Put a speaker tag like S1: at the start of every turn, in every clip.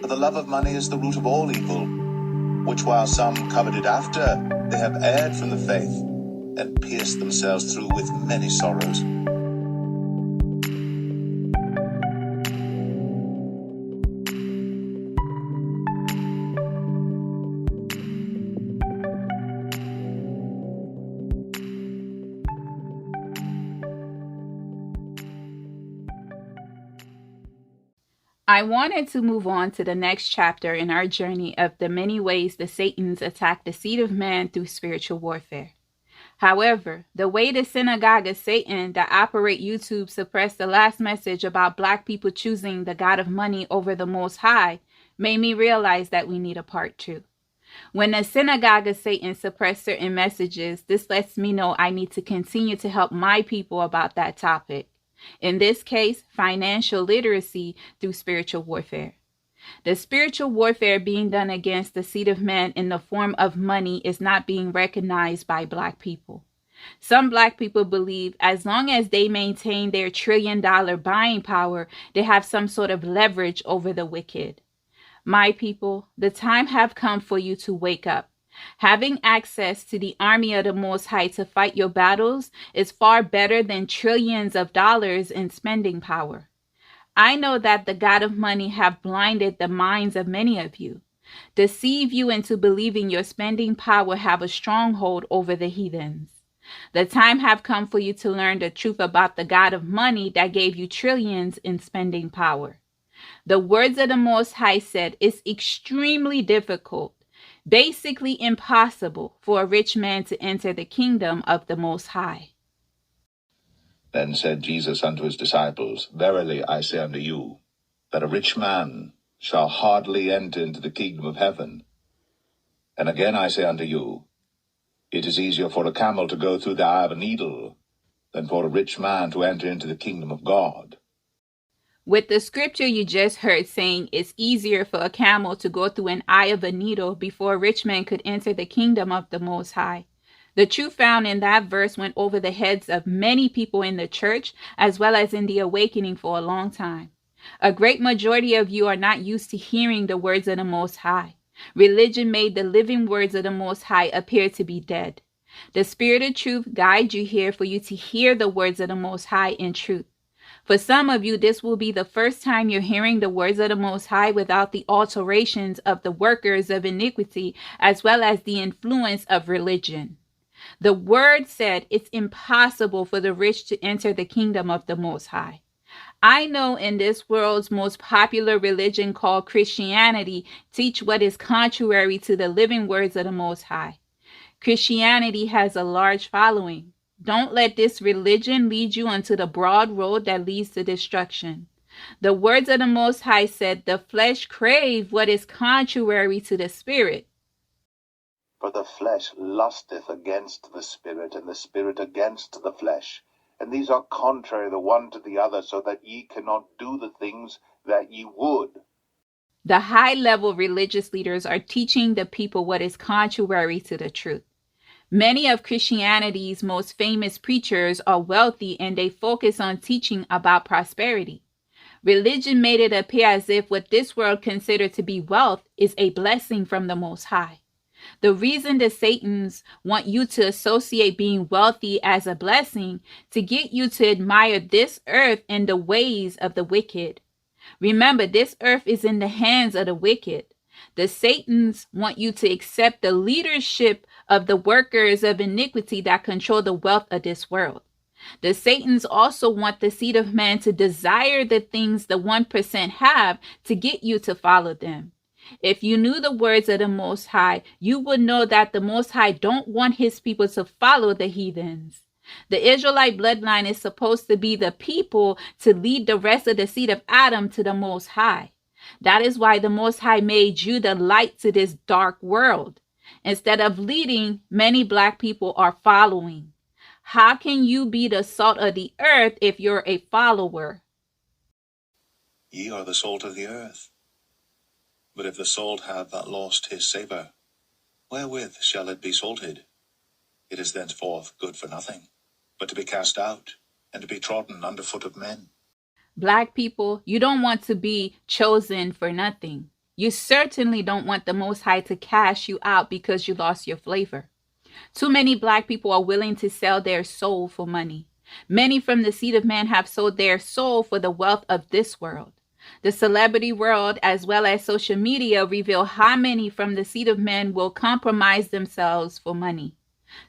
S1: For the love of money is the root of all evil, which while some coveted after, they have erred from the faith, and pierced themselves through with many sorrows.
S2: I wanted to move on to the next chapter in our journey of the many ways the Satans attack the seed of man through spiritual warfare. However, the way the synagogue of Satan that operate YouTube suppressed the last message about Black people choosing the God of money over the Most High made me realize that we need a part 2. When the synagogue of Satan suppressed certain messages, this lets me know I need to continue to help my people about that topic. In this case, financial literacy through spiritual warfare. The spiritual warfare being done against the seed of man in the form of money is not being recognized by Black people. Some Black people believe as long as they maintain their $1 trillion buying power, they have some sort of leverage over the wicked. My people, the time have come for you to wake up. Having access to the army of the Most High to fight your battles is far better than trillions of dollars in spending power. I know that the God of money have blinded the minds of many of you, deceive you into believing your spending power have a stronghold over the heathens. The time have come for you to learn the truth about the God of money that gave you trillions in spending power. The words of the Most High said it's extremely difficult, basically impossible, for a rich man to enter the kingdom of the Most High.
S1: Then said Jesus unto his disciples, Verily I say unto you, that a rich man shall hardly enter into the kingdom of heaven. And again I say unto you, it is easier for a camel to go through the eye of a needle than for a rich man to enter into the kingdom of God.
S2: With the scripture you just heard saying it's easier for a camel to go through an eye of a needle before a rich man could enter the kingdom of the Most High. The truth found in that verse went over the heads of many people in the church as well as in the awakening for a long time. A great majority of you are not used to hearing the words of the Most High. Religion made the living words of the Most High appear to be dead. The Spirit of truth guides you here for you to hear the words of the Most High in truth. For some of you, this will be the first time you're hearing the words of the Most High without the alterations of the workers of iniquity as well as the influence of religion. The word said it's impossible for the rich to enter the kingdom of the Most High. I know in this world's most popular religion called Christianity teach what is contrary to the living words of the Most High. Christianity has a large following. Don't let this religion lead you onto the broad road that leads to destruction. The words of the Most High said, the flesh crave what is contrary to the spirit.
S1: For the flesh lusteth against the spirit, and the spirit against the flesh. And these are contrary the one to the other, so that ye cannot do the things that ye would.
S2: The high-level religious leaders are teaching the people what is contrary to the truth. Many of Christianity's most famous preachers are wealthy and they focus on teaching about prosperity. Religion made it appear as if what this world considered to be wealth is a blessing from the Most High. The reason the Satans want you to associate being wealthy as a blessing to get you to admire this earth and the ways of the wicked. Remember, this earth is in the hands of the wicked. The Satans want you to accept the leadership of the workers of iniquity that control the wealth of this world. The Satans also want the seed of man to desire the things the 1% have to get you to follow them. If you knew the words of the Most High, you would know that the Most High don't want his people to follow the heathens. The Israelite bloodline is supposed to be the people to lead the rest of the seed of Adam to the Most High. That is why the Most High made you the light to this dark world. Instead of leading, many Black people are following. How can you be the salt of the earth if you're a follower?
S1: Ye are the salt of the earth. But if the salt have lost his savour, wherewith shall it be salted? It is thenceforth good for nothing, but to be cast out, and to be trodden under foot of men.
S2: Black people, you don't want to be chosen for nothing. You certainly don't want the Most High to cash you out because you lost your flavor. Too many Black people are willing to sell their soul for money. Many from the seed of man have sold their soul for the wealth of this world. The celebrity world, as well as social media, reveal how many from the seed of man will compromise themselves for money.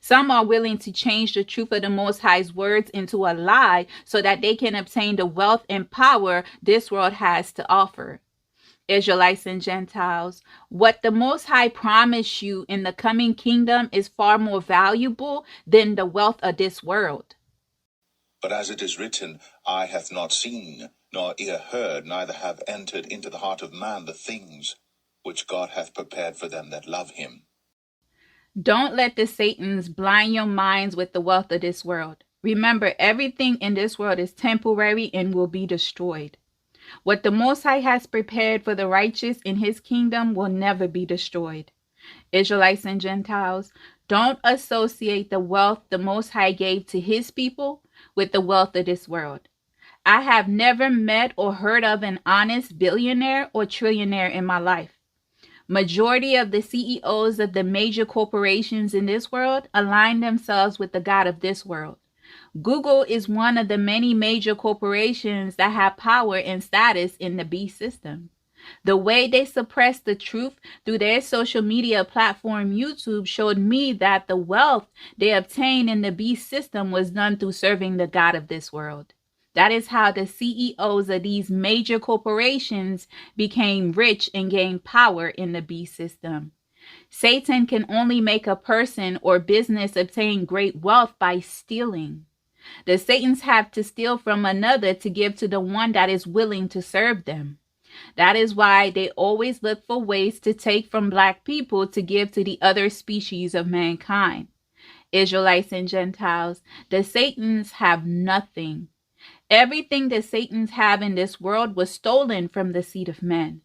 S2: Some are willing to change the truth of the Most High's words into a lie so that they can obtain the wealth and power this world has to offer. Israelites and Gentiles, what the Most High promised you in the coming kingdom is far more valuable than the wealth of this world.
S1: But as it is written, eye hath not seen, nor ear heard, neither have entered into the heart of man the things which God hath prepared for them that love him.
S2: Don't let the Satans blind your minds with the wealth of this world. Remember, everything in this world is temporary and will be destroyed. What the Most High has prepared for the righteous in his kingdom will never be destroyed. Israelites and Gentiles, don't associate the wealth the Most High gave to his people with the wealth of this world. I have never met or heard of an honest billionaire or trillionaire in my life. Majority of the CEOs of the major corporations in this world align themselves with the God of this world. Google is one of the many major corporations that have power and status in the beast system. The way they suppress the truth through their social media platform YouTube showed me that the wealth they obtained in the beast system was done through serving the God of this world. That is how the CEOs of these major corporations became rich and gained power in the beast system. Satan can only make a person or business obtain great wealth by stealing. The Satans have to steal from another to give to the one that is willing to serve them. That is why they always look for ways to take from Black people to give to the other species of mankind. Israelites and Gentiles, the Satans have nothing. Everything the Satans have in this world was stolen from the seed of men.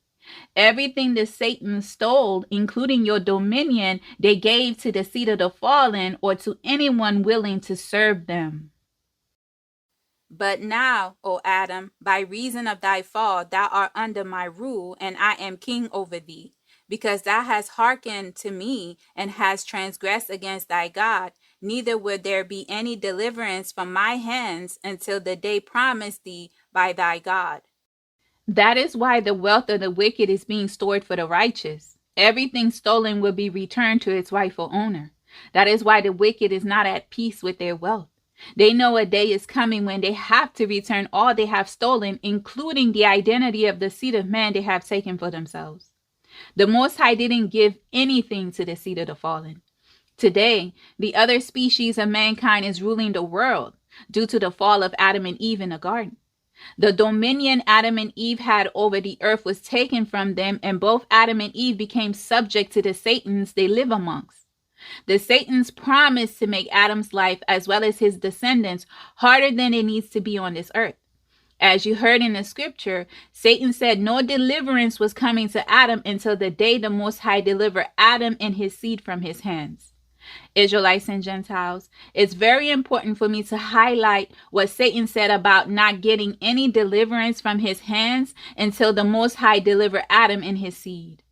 S2: Everything the Satan stole, including your dominion, they gave to the seed of the fallen or to anyone willing to serve them. But now, O Adam, by reason of thy fall, thou art under my rule, and I am king over thee, because thou hast hearkened to me, and hast transgressed against thy God. Neither will there be any deliverance from my hands until the day promised thee by thy God. That is why the wealth of the wicked is being stored for the righteous. Everything stolen will be returned to its rightful owner. That is why the wicked is not at peace with their wealth. They know a day is coming when they have to return all they have stolen, including the identity of the seed of man they have taken for themselves. The Most High didn't give anything to the seed of the fallen. Today, the other species of mankind is ruling the world due to the fall of Adam and Eve in the garden. The dominion Adam and Eve had over the earth was taken from them, and both Adam and Eve became subject to the Satans they live amongst. The Satans promised to make Adam's life, as well as his descendants, harder than it needs to be on this earth. As you heard in the scripture, Satan said no deliverance was coming to Adam until the day the Most High delivered Adam and his seed from his hands. Israelites and Gentiles, it's very important for me to highlight what Satan said about not getting any deliverance from his hands until the Most High delivered Adam and his seed.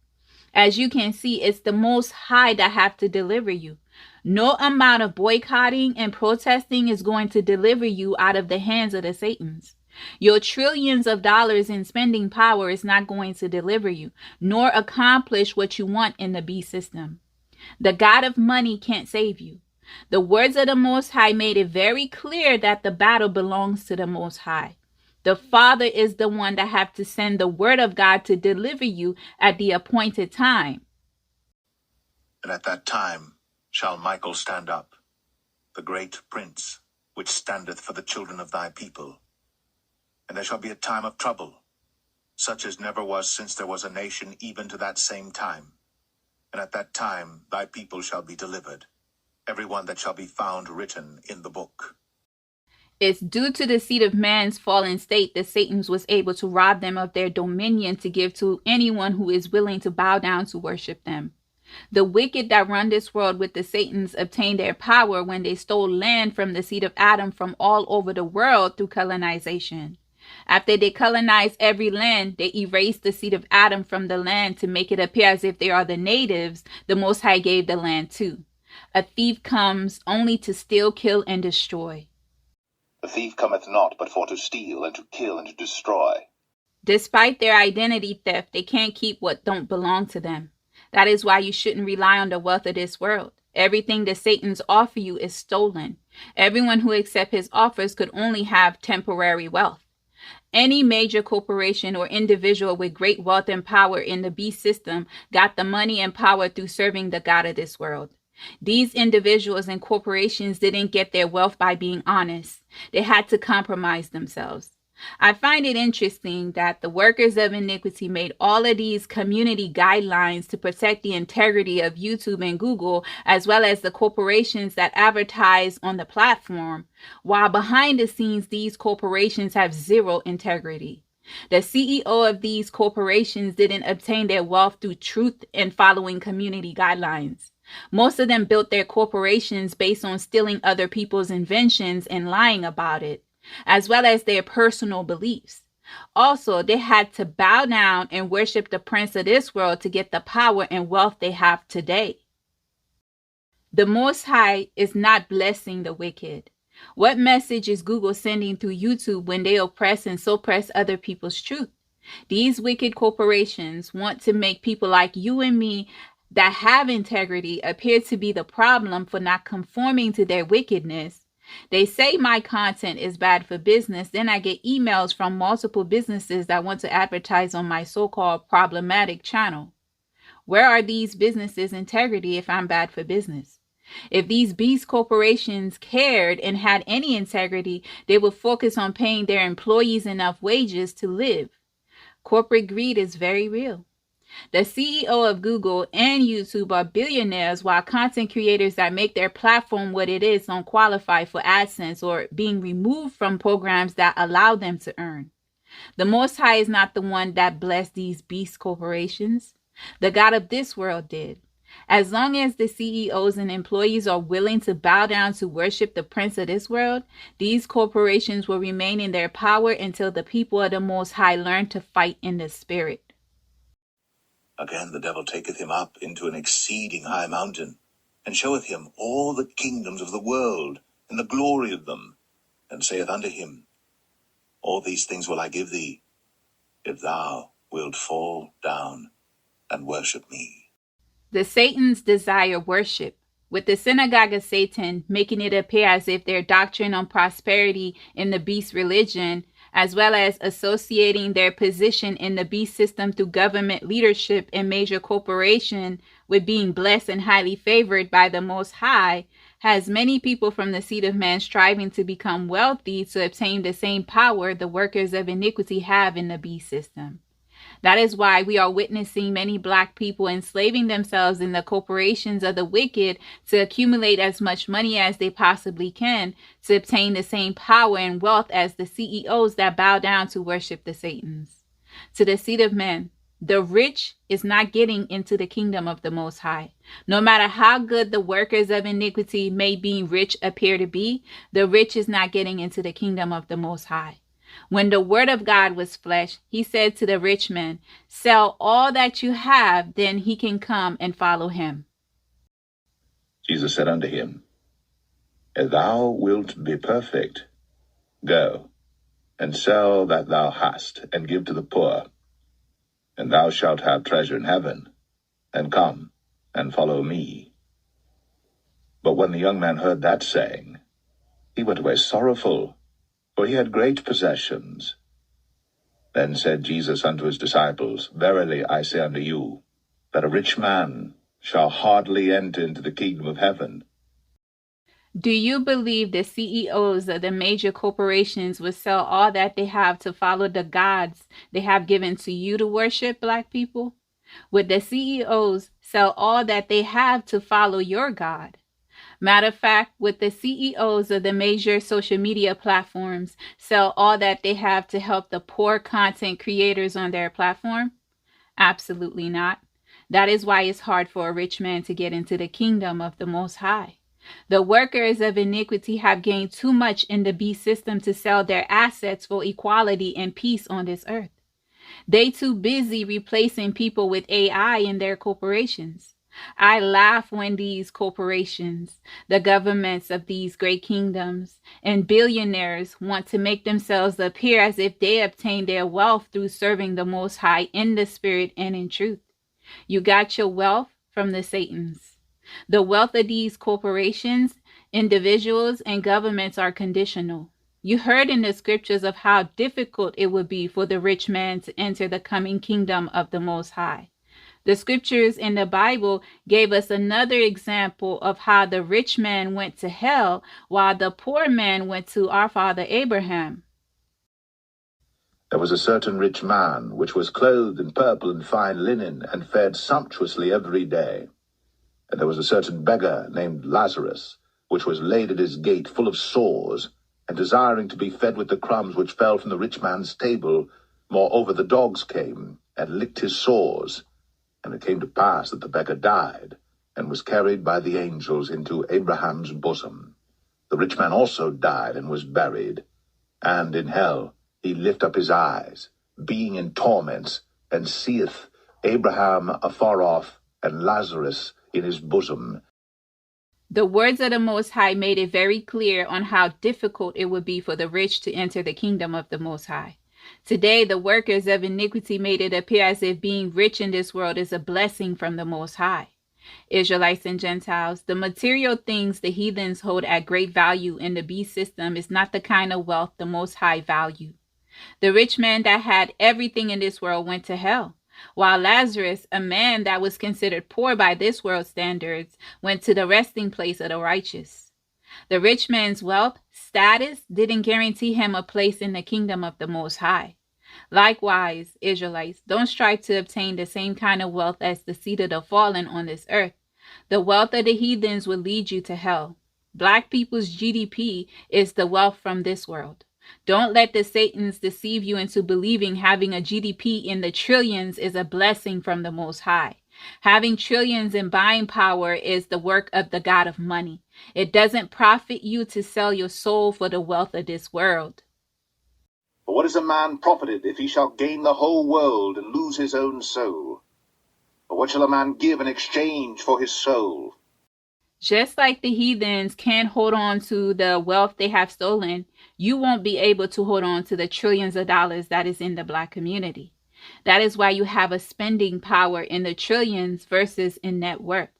S2: As you can see, it's the Most High that have to deliver you. No amount of boycotting and protesting is going to deliver you out of the hands of the Satans. Your trillions of dollars in spending power is not going to deliver you, nor accomplish what you want in the beast system. The God of money can't save you. The words of the Most High made it very clear that the battle belongs to the Most High. The Father is the one that have to send the word of God to deliver you at the appointed time.
S1: And at that time shall Michael stand up, the great prince, which standeth for the children of thy people. And there shall be a time of trouble, such as never was since there was a nation, even to that same time. And at that time thy people shall be delivered, every one that shall be found written in the book.
S2: It's due to the seed of man's fallen state that Satan was able to rob them of their dominion to give to anyone who is willing to bow down to worship them. The wicked that run this world with the Satans obtained their power when they stole land from the seed of Adam from all over the world through colonization. After they colonized every land, they erased the seed of Adam from the land to make it appear as if they are the natives the Most High gave the land to. A thief comes only to steal, kill, and destroy.
S1: The thief cometh not but for to steal, and to kill, and to destroy.
S2: Despite their identity theft, they can't keep what don't belong to them. That is why you shouldn't rely on the wealth of this world. Everything that Satan's offer you is stolen. Everyone who accepts his offers could only have temporary wealth. Any major corporation or individual with great wealth and power in the beast system got the money and power through serving the God of this world. These individuals and corporations didn't get their wealth by being honest. They had to compromise themselves. I find it interesting that the workers of iniquity made all of these community guidelines to protect the integrity of YouTube and Google, as well as the corporations that advertise on the platform, while behind the scenes, these corporations have zero integrity. The CEO of these corporations didn't obtain their wealth through truth and following community guidelines. Most of them built their corporations based on stealing other people's inventions and lying about it, as well as their personal beliefs. Also, they had to bow down and worship the prince of this world to get the power and wealth they have today. The Most High is not blessing the wicked. What message is Google sending through YouTube when they oppress and suppress other people's truth? These wicked corporations want to make people like you and me that have integrity appear to be the problem for not conforming to their wickedness. They say my content is bad for business. Then I get emails from multiple businesses that want to advertise on my so-called problematic channel. Where are these businesses' integrity if I'm bad for business? If these beast corporations cared and had any integrity, they would focus on paying their employees enough wages to live. Corporate greed is very real. The CEO of Google and YouTube are billionaires, while content creators that make their platform what it is don't qualify for AdSense or being removed from programs that allow them to earn. The Most High is not the one that blessed these beast corporations. The God of this world did. As long as the CEOs and employees are willing to bow down to worship the prince of this world, these corporations will remain in their power until the people of the Most High learn to fight in the spirit.
S1: Again the devil taketh him up into an exceeding high mountain, and showeth him all the kingdoms of the world, and the glory of them, and saith unto him, All these things will I give thee, if thou wilt fall down and worship me.
S2: The Satans desire worship, with the synagogue of Satan making it appear as if their doctrine on prosperity in the beast religion, as well as associating their position in the beast system through government leadership and major corporation with being blessed and highly favored by the Most High, has many people from the seed of man striving to become wealthy to obtain the same power the workers of iniquity have in the beast system. That is why we are witnessing many black people enslaving themselves in the corporations of the wicked to accumulate as much money as they possibly can to obtain the same power and wealth as the CEOs that bow down to worship the Satans. To the seed of man, the rich is not getting into the kingdom of the Most High. No matter how good the workers of iniquity may be rich appear to be, the rich is not getting into the kingdom of the Most High. When the word of God was flesh, he said to the rich man, sell all that you have, then he can come and follow him.
S1: Jesus said unto him, If thou wilt be perfect, go, and sell that thou hast, and give to the poor, and thou shalt have treasure in heaven, and come, and follow me. But when the young man heard that saying, he went away sorrowful, for he had great possessions. Then said Jesus unto his disciples, Verily I say unto you, that a rich man shall hardly enter into the kingdom of heaven.
S2: Do you believe the CEOs of the major corporations would sell all that they have to follow the gods they have given to you to worship, black people? Would the CEOs sell all that they have to follow your God? Matter of fact, would the CEOs of the major social media platforms sell all that they have to help the poor content creators on their platform? Absolutely not. That is why it's hard for a rich man to get into the kingdom of the Most High. The workers of iniquity have gained too much in the beast system to sell their assets for equality and peace on this earth. They too busy replacing people with AI in their corporations. I laugh when these corporations, the governments of these great kingdoms, and billionaires want to make themselves appear as if they obtained their wealth through serving the Most High in the spirit and in truth. You got your wealth from the Satans. The wealth of these corporations, individuals, and governments are conditional. You heard in the scriptures of how difficult it would be for the rich man to enter the coming kingdom of the Most High. The scriptures in the Bible gave us another example of how the rich man went to hell while the poor man went to our father Abraham.
S1: There was a certain rich man, which was clothed in purple and fine linen, and fared sumptuously every day. And there was a certain beggar named Lazarus, which was laid at his gate full of sores, and desiring to be fed with the crumbs which fell from the rich man's table. Moreover, the dogs came and licked his sores. And it came to pass that the beggar died, and was carried by the angels into Abraham's bosom. The rich man also died and was buried. And in hell he lift up his eyes, being in torments, and seeth Abraham afar off, and Lazarus in his bosom.
S2: The words of the Most High made it very clear on how difficult it would be for the rich to enter the kingdom of the Most High. Today, the workers of iniquity made it appear as if being rich in this world is a blessing from the Most High. Israelites and Gentiles, the material things the heathens hold at great value in the beast system is not the kind of wealth the Most High value. The rich man that had everything in this world went to hell, while Lazarus, a man that was considered poor by this world's standards, went to the resting place of the righteous. The rich man's wealth, status, didn't guarantee him a place in the kingdom of the Most High. Likewise, Israelites, don't strive to obtain the same kind of wealth as the seed of the fallen on this earth. The wealth of the heathens will lead you to hell. Black people's GDP is the wealth from this world. Don't let the Satans deceive you into believing having a GDP in the trillions is a blessing from the Most High. Having trillions in buying power is the work of the God of money. It doesn't profit you to sell your soul for the wealth of this world.
S1: For what is a man profited if he shall gain the whole world and lose his own soul? Or what shall a man give in exchange for his soul?
S2: Just like the heathens can't hold on to the wealth they have stolen, you won't be able to hold on to the trillions of dollars that is in the Black community. That is why you have a spending power in the trillions versus in net worth.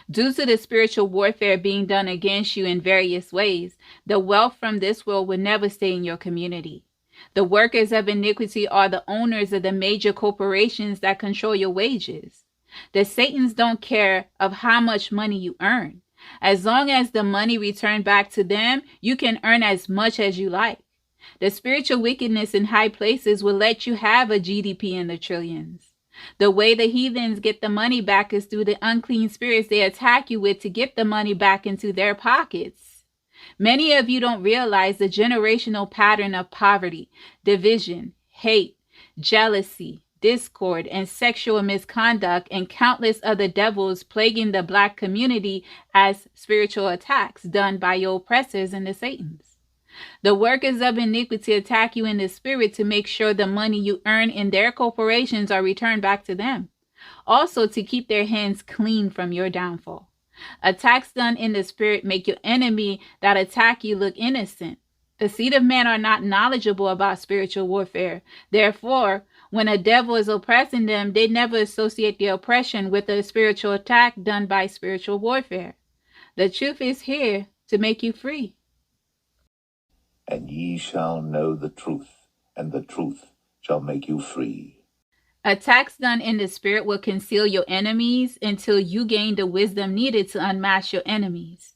S2: Due to the spiritual warfare being done against you in various ways, the wealth from this world will never stay in your community. The workers of iniquity are the owners of the major corporations that control your wages. The Satans don't care of how much money you earn. As long as the money returned back to them, you can earn as much as you like. The spiritual wickedness in high places will let you have a GDP in the trillions. The way the heathens get the money back is through the unclean spirits they attack you with to get the money back into their pockets. Many of you don't realize the generational pattern of poverty, division, hate, jealousy, discord, and sexual misconduct, and countless other devils plaguing the Black community as spiritual attacks done by your oppressors and the Satans. The workers of iniquity attack you in the spirit to make sure the money you earn in their corporations are returned back to them. Also to keep their hands clean from your downfall. Attacks done in the spirit make your enemy that attack you look innocent. The seed of man are not knowledgeable about spiritual warfare. Therefore, when a devil is oppressing them, they never associate the oppression with a spiritual attack done by spiritual warfare. The truth is here to make you free.
S1: And ye shall know the truth, and the truth shall make you free.
S2: Attacks done in the spirit will conceal your enemies until you gain the wisdom needed to unmask your enemies.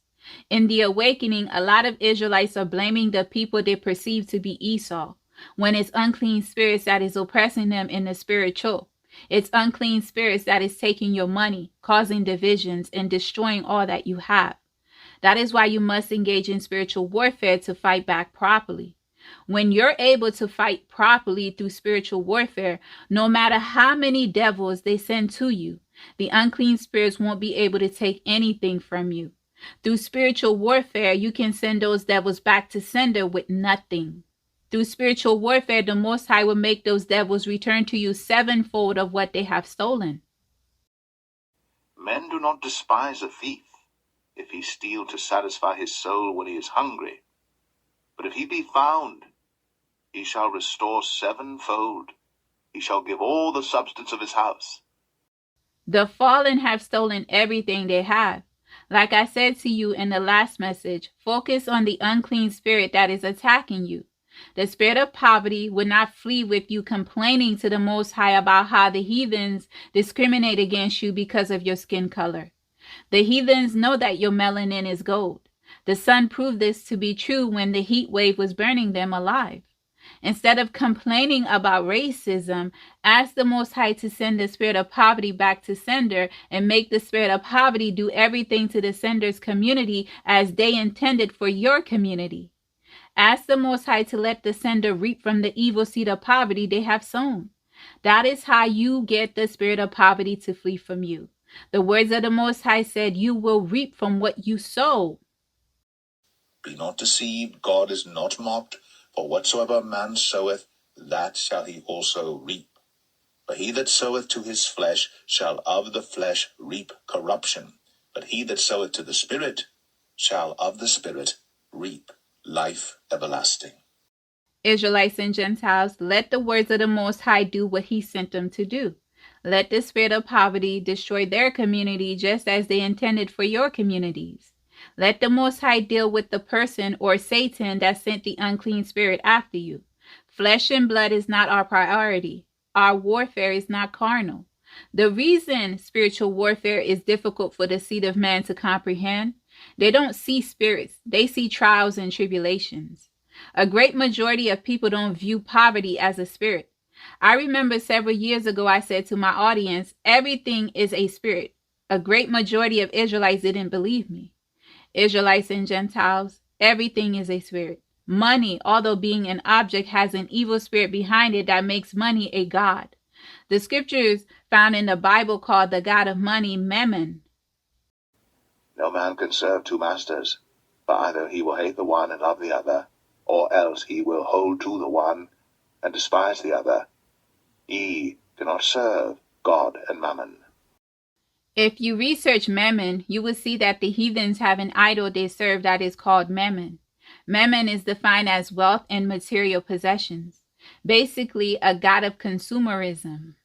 S2: In the awakening, a lot of Israelites are blaming the people they perceive to be Esau, when it's unclean spirits that is oppressing them in the spiritual. It's unclean spirits that is taking your money, causing divisions, and destroying all that you have. That is why you must engage in spiritual warfare to fight back properly. When you're able to fight properly through spiritual warfare, no matter how many devils they send to you, the unclean spirits won't be able to take anything from you. Through spiritual warfare, you can send those devils back to sender with nothing. Through spiritual warfare, the Most High will make those devils return to you sevenfold of what they have stolen.
S1: Men do not despise a thief, if he steal to satisfy his soul when he is hungry. But if he be found, he shall restore sevenfold. He shall give all the substance of his house.
S2: The fallen have stolen everything they have. Like I said to you in the last message, focus on the unclean spirit that is attacking you. The spirit of poverty will not flee with you complaining to the Most High about how the heathens discriminate against you because of your skin color. The heathens know that your melanin is gold. The sun proved this to be true when the heat wave was burning them alive. Instead of complaining about racism, ask the Most High to send the spirit of poverty back to sender and make the spirit of poverty do everything to the sender's community as they intended for your community. Ask the Most High to let the sender reap from the evil seed of poverty they have sown. That is how you get the spirit of poverty to flee from you. The words of the Most High said, you will reap from what you sow.
S1: Be not deceived, God is not mocked. For whatsoever a man soweth, that shall he also reap. For he that soweth to his flesh shall of the flesh reap corruption. But he that soweth to the Spirit shall of the Spirit reap life everlasting.
S2: Israelites and Gentiles, let the words of the Most High do what he sent them to do. Let the spirit of poverty destroy their community just as they intended for your communities. Let the Most High deal with the person or Satan that sent the unclean spirit after you. Flesh and blood is not our priority. Our warfare is not carnal. The reason spiritual warfare is difficult for the seed of man to comprehend, they don't see spirits. They see trials and tribulations. A great majority of people don't view poverty as a spirit. I remember several years ago I said to my audience, everything is a spirit. A great majority of Israelites didn't believe me. Israelites and Gentiles, everything is a spirit. Money, although being an object, has an evil spirit behind it that makes money a god. The scriptures found in the Bible called the god of money mammon.
S1: No man can serve two masters, for either he will hate the one and love the other, or else he will hold to the one and despise the other. Ye cannot serve God and mammon.
S2: If you research mammon, you will see that the heathens have an idol they serve that is called mammon. Mammon is defined as wealth and material possessions, basically a god of consumerism.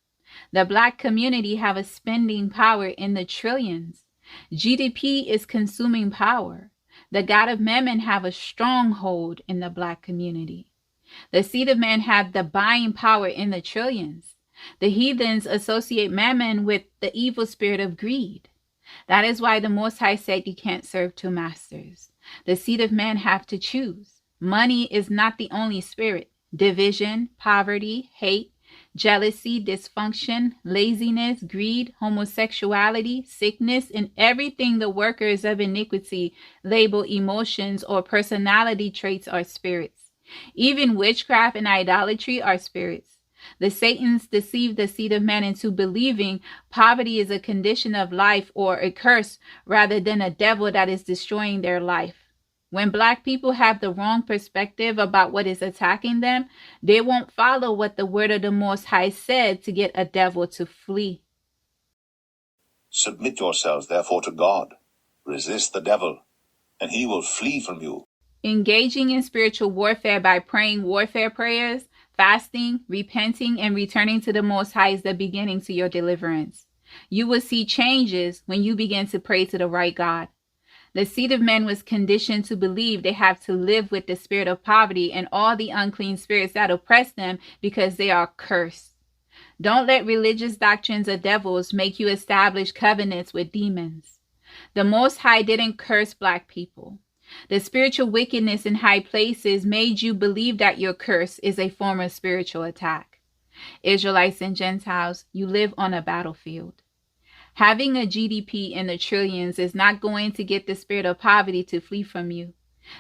S2: The Black community have a spending power in the trillions. GDP is consuming power. The god of mammon have a stronghold in the Black community. The seed of man have the buying power in the trillions. The heathens associate mammon with the evil spirit of greed. That is why the Most High said you can't serve two masters. The seed of man have to choose. Money is not the only spirit. Division, poverty, hate, jealousy, dysfunction, laziness, greed, homosexuality, sickness, and everything the workers of iniquity label emotions or personality traits are spirits. Even witchcraft and idolatry are spirits. The Satans deceive the seed of man into believing poverty is a condition of life or a curse rather than a devil that is destroying their life. When Black people have the wrong perspective about what is attacking them, they won't follow what the word of the Most High said to get a devil to flee.
S1: Submit yourselves therefore to God. Resist the devil, and he will flee from you.
S2: Engaging in spiritual warfare by praying warfare prayers, fasting, repenting, and returning to the Most High is the beginning to your deliverance. You will see changes when you begin to pray to the right God. The seed of man was conditioned to believe they have to live with the spirit of poverty and all the unclean spirits that oppress them because they are cursed. Don't let religious doctrines or devils make you establish covenants with demons. The Most High didn't curse Black people. The spiritual wickedness in high places made you believe that your curse is a form of spiritual attack. Israelites and Gentiles, you live on a battlefield. Having a GDP in the trillions is not going to get the spirit of poverty to flee from you.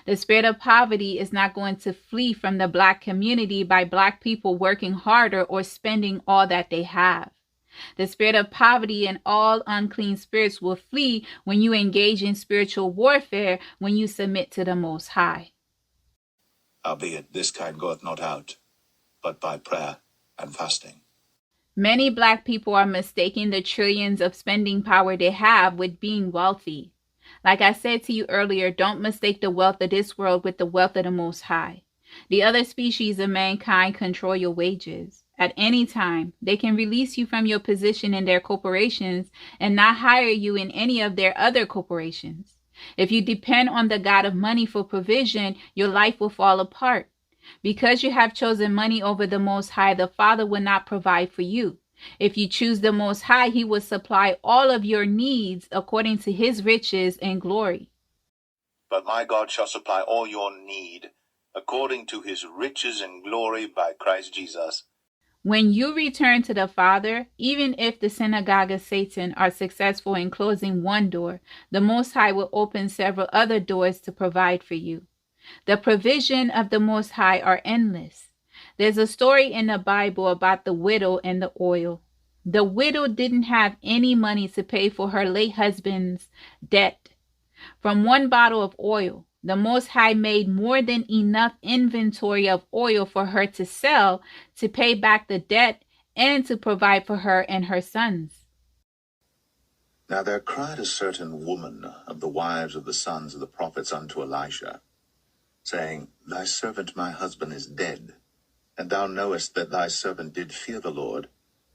S2: The spirit of poverty is not going to flee from the Black community by Black people working harder or spending all that they have. The spirit of poverty and all unclean spirits will flee when you engage in spiritual warfare, when you submit to the Most High.
S1: Howbeit this kind goeth not out, but by prayer and fasting.
S2: Many Black people are mistaking the trillions of spending power they have with being wealthy. Like I said to you earlier, don't mistake the wealth of this world with the wealth of the Most High. The other species of mankind control your wages. At any time, they can release you from your position in their corporations and not hire you in any of their other corporations. If you depend on the God of money for provision, your life will fall apart. Because you have chosen money over the Most High, the Father will not provide for you. If you choose the Most High, he will supply all of your needs according to his riches and glory.
S1: But my God shall supply all your need according to his riches and glory by Christ Jesus.
S2: When you return to the Father, even if the synagogue of Satan are successful in closing one door, the Most High will open several other doors to provide for you. The provision of the Most High are endless. There's a story in the Bible about the widow and the oil. The widow didn't have any money to pay for her late husband's debt. From one bottle of oil, the Most High made more than enough inventory of oil for her to sell to pay back the debt and to provide for her and her sons.
S1: Now there cried a certain woman of the wives of the sons of the prophets unto Elisha, saying, Thy servant my husband is dead, and thou knowest that thy servant did fear the Lord,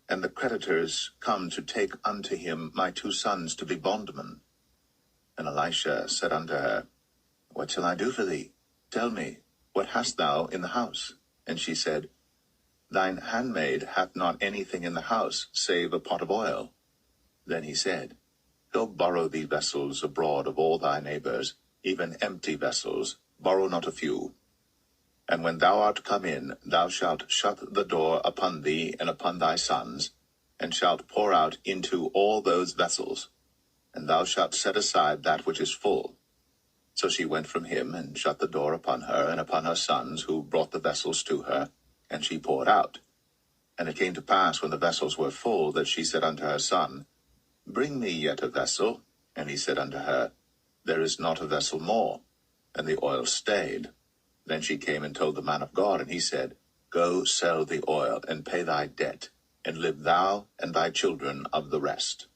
S1: and the creditors come to take unto him my 2 sons to be bondmen. And Elisha said unto her, What shall I do for thee? Tell me, what hast thou in the house? And she said, Thine handmaid hath not anything in the house, save a pot of oil. Then he said, Go borrow thee vessels abroad of all thy neighbors, even empty vessels, borrow not a few. And when thou art come in, thou shalt shut the door upon thee and upon thy sons, and shalt pour out into all those vessels, and thou shalt set aside that which is full. So she went from him, and shut the door upon her and upon her sons, who brought the vessels to her, and she poured out. And it came to pass, when the vessels were full, that she said unto her son, Bring me yet a vessel. And he said unto her, There is not a vessel more. And the oil stayed. Then she came and told the man of God, and he said, Go sell the oil, and pay thy debt, and live thou and thy children of the rest.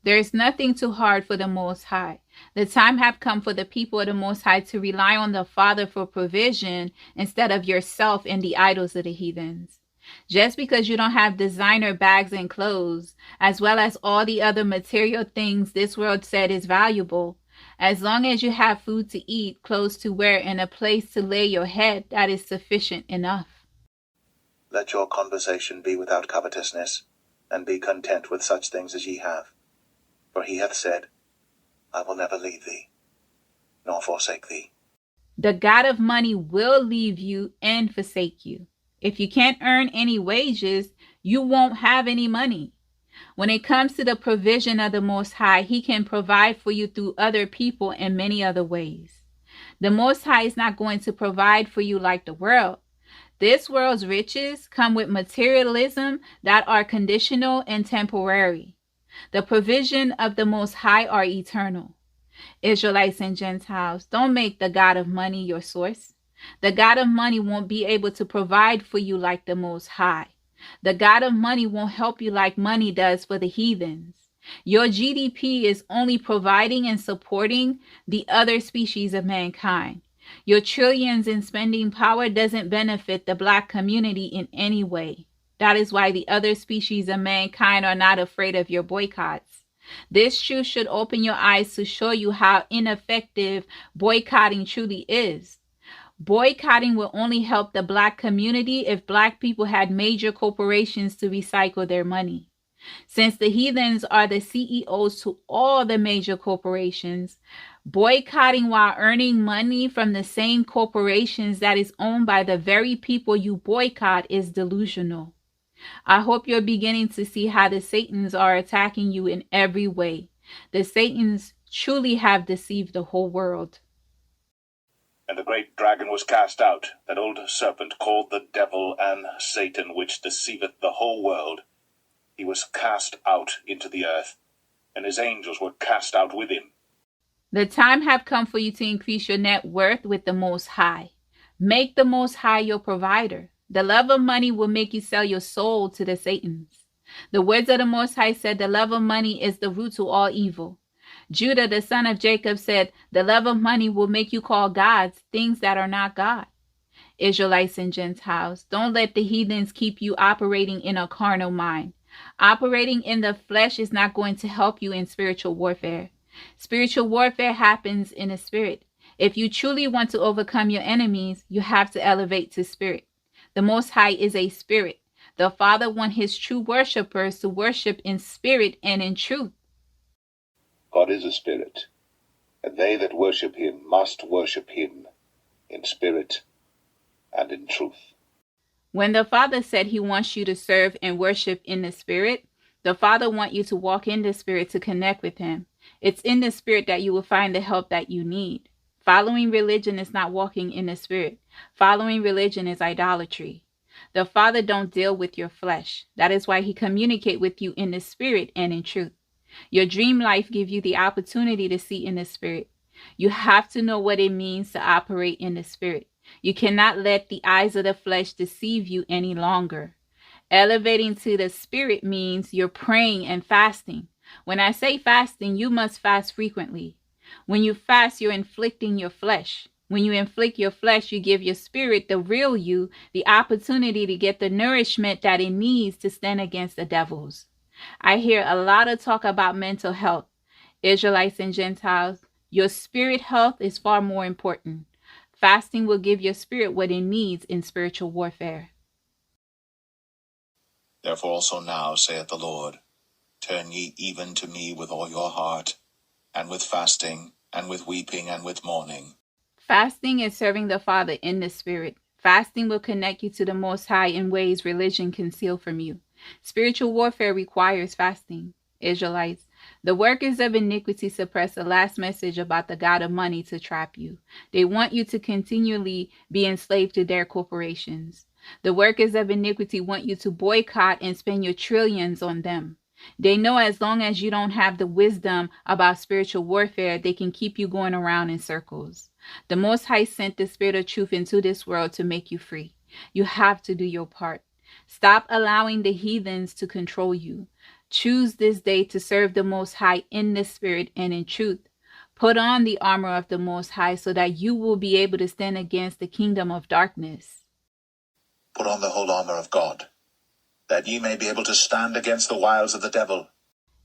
S2: There is nothing too hard for the Most High. The time have come for the people of the Most High to rely on the Father for provision instead of yourself and the idols of the heathens. Just because you don't have designer bags and clothes, as well as all the other material things this world said is valuable, as long as you have food to eat, clothes to wear, and a place to lay your head, that is sufficient enough.
S1: Let your conversation be without covetousness, and be content with such things as ye have. For he hath said, I will never leave thee, nor forsake thee.
S2: The God of money will leave you and forsake you. If you can't earn any wages, you won't have any money. When it comes to the provision of the Most High, he can provide for you through other people in many other ways. The Most High is not going to provide for you like the world. This world's riches come with materialism that are conditional and temporary. The provision of the Most High are eternal. Israelites and Gentiles, don't make the God of money your source. The God of money won't be able to provide for you like the Most High. The God of money won't help you like money does for the heathens. Your GDP is only providing and supporting the other species of mankind. Your trillions in spending power doesn't benefit the Black community in any way. That is why the other species of mankind are not afraid of your boycotts. This truth should open your eyes to show you how ineffective boycotting truly is. Boycotting will only help the Black community if Black people had major corporations to recycle their money. Since the heathens are the CEOs to all the major corporations, boycotting while earning money from the same corporations that is owned by the very people you boycott is delusional. I hope you're beginning to see how the Satans are attacking you in every way. The Satans truly have deceived the whole world.
S1: And the great dragon was cast out, that old serpent called the devil and Satan, which deceiveth the whole world. he was cast out into the earth, and his angels were cast out with him.
S2: The time have come for you to increase your net worth with the Most High. Make the Most High your provider. The love of money will make you sell your soul to the Satans. The words of the Most High said, the love of money is the root to all evil. Judah, the son of Jacob, said, the love of money will make you call gods things that are not God. Israelites and Gentiles, don't let the heathens keep you operating in a carnal mind. Operating in the flesh is not going to help you in spiritual warfare. Spiritual warfare happens in the spirit. If you truly want to overcome your enemies, you have to elevate to spirit. The Most High is a spirit. The Father wants his true worshipers to worship in spirit and in truth.
S1: God is a spirit, and they that worship him must worship him in spirit and in truth.
S2: When the Father said he wants you to serve and worship in the spirit, the Father wants you to walk in the spirit to connect with him. It's in the spirit that you will find the help that you need. Following religion is not walking in the spirit. Following religion is idolatry. The Father don't deal with your flesh. That is why he communicates with you in the spirit and in truth. Your dream life gives you the opportunity to see in the spirit. You have to know what it means to operate in the spirit. You cannot let the eyes of the flesh deceive you any longer. Elevating to the spirit means you're praying and fasting. When I say fasting, you must fast frequently. When you fast, you're inflicting your flesh. When you inflict your flesh, you give your spirit, the real you, the opportunity to get the nourishment that it needs to stand against the devils. I hear a lot of talk about mental health. Israelites and Gentiles, your spirit health is far more important. Fasting will give your spirit what it needs in spiritual warfare.
S1: Therefore also now, saith the Lord, turn ye even to me with all your heart, and with fasting, and with weeping, and with mourning.
S2: Fasting is serving the Father in the spirit. Fasting will connect you to the Most High in ways religion conceals from you. Spiritual warfare requires fasting. Israelites, the workers of iniquity suppress the last message about the God of money to trap you. They want you to continually be enslaved to their corporations. The workers of iniquity want you to boycott and spend your trillions on them. They know as long as you don't have the wisdom about spiritual warfare, they can keep you going around in circles. The Most High sent the Spirit of truth into this world to make you free. You have to do your part. Stop allowing the heathens to control you. Choose this day to serve the Most High in the Spirit and in truth. Put on the armor of the Most High so that you will be able to stand against the kingdom of darkness.
S1: Put on the whole armor of God, that ye may be able to stand against the wiles of the devil.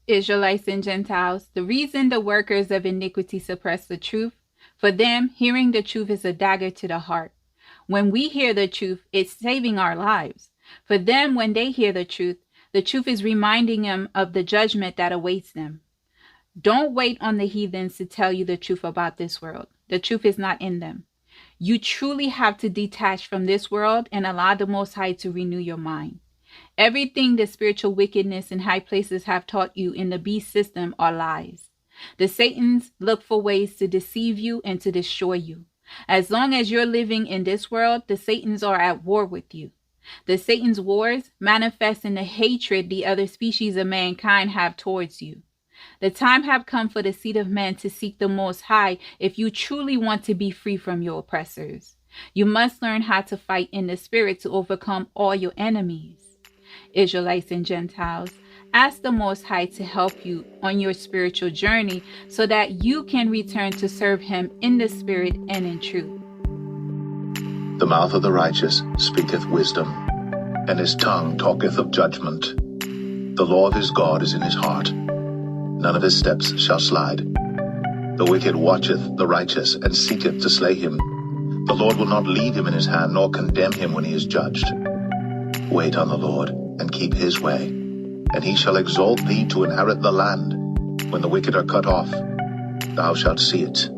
S2: Israelites and Gentiles, the reason the workers of iniquity suppress the truth, for them, hearing the truth is a dagger to the heart. When we hear the truth, it's saving our lives. For them, when they hear the truth is reminding them of the judgment that awaits them. Don't wait on the heathens to tell you the truth about this world. The truth is not in them. You truly have to detach from this world and allow the Most High to renew your mind. Everything the spiritual wickedness in high places have taught you in the beast system are lies. The Satans look for ways to deceive you and to destroy you. As long as you're living in this world, the Satans are at war with you. The Satan's wars manifest in the hatred the other species of mankind have towards you. The time have come for the seed of man to seek the Most High if you truly want to be free from your oppressors. You must learn how to fight in the spirit to overcome all your enemies. Israelites and Gentiles, ask the Most High to help you on your spiritual journey so that you can return to serve him in the spirit and in truth.
S1: The mouth of the righteous speaketh wisdom, and his tongue talketh of judgment. The law of his God is in his heart. None of his steps shall slide. The wicked watcheth the righteous, and seeketh to slay him. The Lord will not leave him in his hand, nor condemn him when he is judged. Wait on the Lord, and keep his way, and he shall exalt thee to inherit the land. When the wicked are cut off, thou shalt see it,